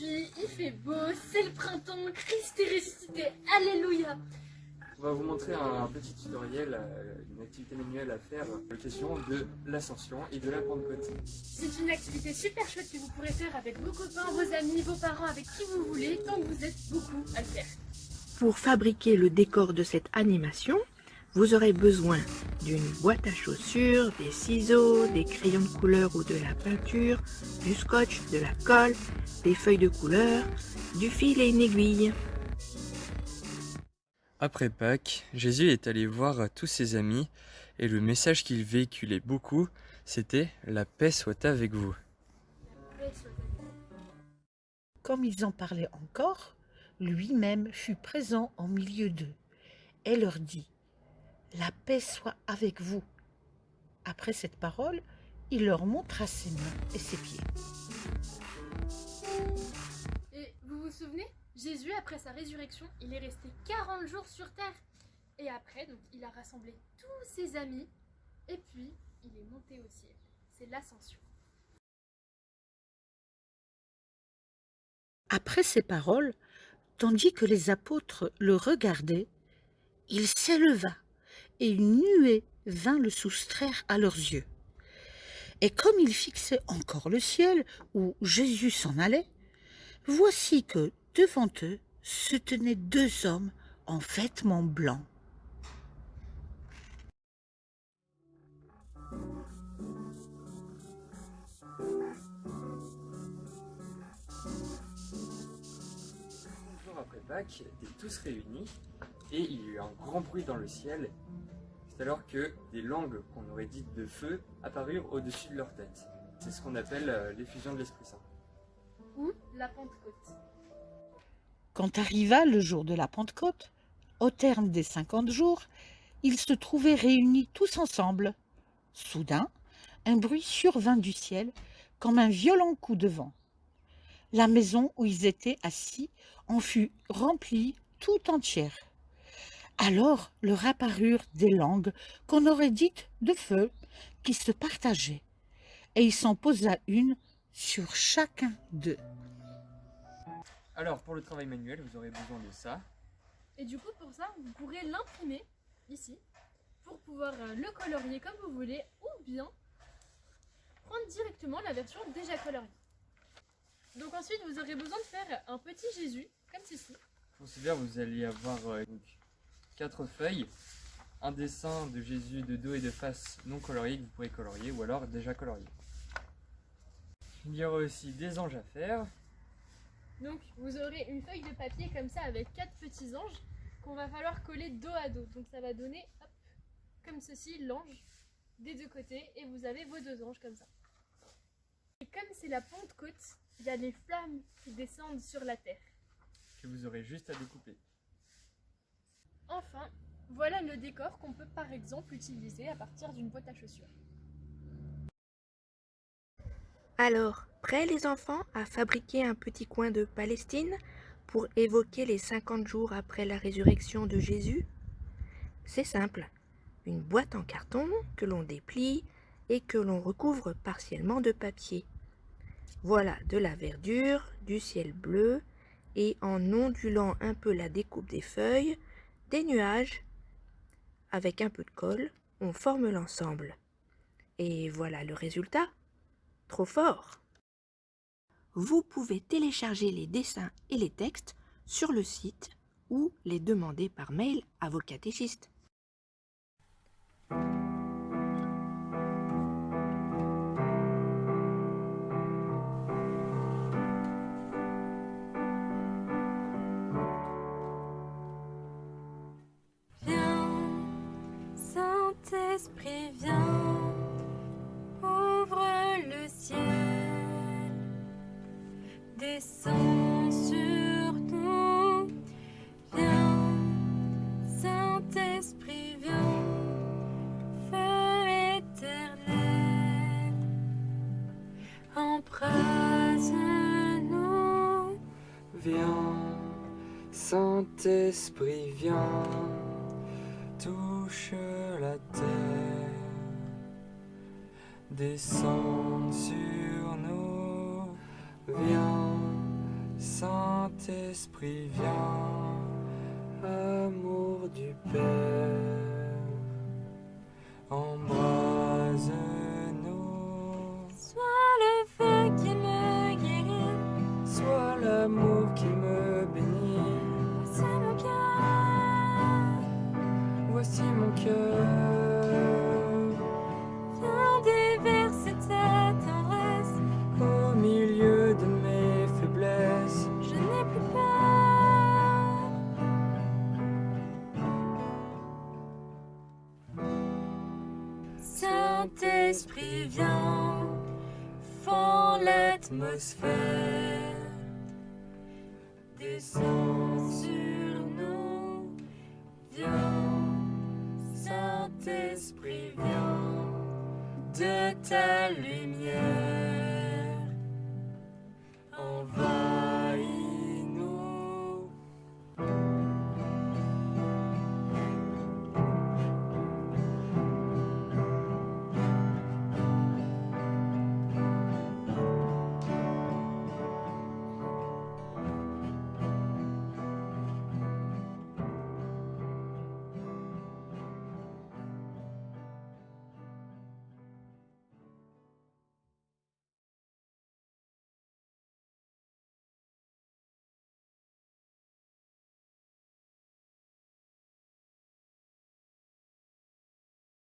aujourd'hui, il fait beau, c'est le printemps, Christ est ressuscité, alléluia. On va vous montrer un petit tutoriel, une activité manuelle à faire, la question de l'ascension et de la Pentecôte. C'est une activité super chouette que vous pourrez faire avec vos copains, vos amis, vos parents, avec qui vous voulez, tant que vous êtes beaucoup à le faire. Pour fabriquer le décor de cette animation, vous aurez besoin d'une boîte à chaussures, des ciseaux, des crayons de couleur ou de la peinture, du scotch, de la colle, des feuilles de couleur, du fil et une aiguille. Après Pâques, Jésus est allé voir tous ses amis et le message qu'il véhiculait beaucoup, c'était « La paix soit avec vous ». Comme ils en parlaient encore, lui-même fut présent au milieu d'eux et leur dit « La paix soit avec vous ». Après cette parole, il leur montra ses mains et ses pieds. Et vous vous souvenez, Jésus, après sa résurrection, il est resté 40 jours sur terre. Et après, donc, il a rassemblé tous ses amis et puis il est monté au ciel. C'est l'ascension. Après ces paroles, tandis que les apôtres le regardaient, il s'éleva et une nuée vint le soustraire à leurs yeux. Et comme ils fixaient encore le ciel où Jésus s'en allait, voici que devant eux se tenaient deux hommes en vêtements blancs. Jours après Pâques, étaient tous réunis et il y a eu un grand bruit dans le ciel. C'est alors que des langues qu'on aurait dites de feu apparurent au-dessus de leur tête. C'est ce qu'on appelle l'effusion de l'Esprit Saint. Ou la Pentecôte. Quand arriva le jour de la Pentecôte, au terme des 50 jours, ils se trouvaient réunis tous ensemble. Soudain, un bruit survint du ciel comme un violent coup de vent. La maison où ils étaient assis en fut remplie tout entière. Alors leur apparurent des langues qu'on aurait dites de feu, qui se partageaient, et il s'en posa une sur chacun d'eux. Alors pour le travail manuel, vous aurez besoin de ça. Et du coup, pour ça, vous pourrez l'imprimer ici pour pouvoir le colorier comme vous voulez ou bien prendre directement la version déjà coloriée. Donc ensuite, vous aurez besoin de faire un petit Jésus comme ceci. Pour ce faire, vous allez avoir 4 feuilles, un dessin de Jésus de dos et de face non colorié que vous pourrez colorier ou alors déjà colorié. Il y aura aussi des anges à faire. Donc vous aurez une feuille de papier comme ça avec 4 petits anges qu'on va falloir coller dos à dos. Donc ça va donner, hop, comme ceci, l'ange des deux côtés et vous avez vos deux anges comme ça. Et comme c'est la Pentecôte, il y a les flammes qui descendent sur la terre. Que vous aurez juste à découper. Enfin, voilà le décor qu'on peut par exemple utiliser à partir d'une boîte à chaussures. Alors, prêts les enfants à fabriquer un petit coin de Palestine pour évoquer les 50 jours après la résurrection de Jésus? C'est simple, une boîte en carton que l'on déplie et que l'on recouvre partiellement de papier. Voilà de la verdure, du ciel bleu et en ondulant un peu la découpe des feuilles, des nuages. Avec un peu de colle, on forme l'ensemble. Et voilà le résultat. Trop fort! Vous pouvez télécharger les dessins et les textes sur le site ou les demander par mail à vos catéchistes. Saint-Esprit, viens, ouvre le ciel, descends sur nous. Viens, Saint-Esprit, viens, feu éternel, embrase-nous. Viens, Saint-Esprit, viens, touche la terre, descends sur nous. Viens, Saint-Esprit, viens, amour du Père, embrase-nous. Sois le feu qui me guérit. Sois l'amour qui me bénit. Voici mon cœur. Voici mon cœur, Viens déverser ta tendresse. au milieu de mes faiblesses. Je n'ai plus peur. Saint-Esprit, viens, fends l'atmosphère. Descends sur nous. Viens, Saint-Esprit, viens, de ta lumière.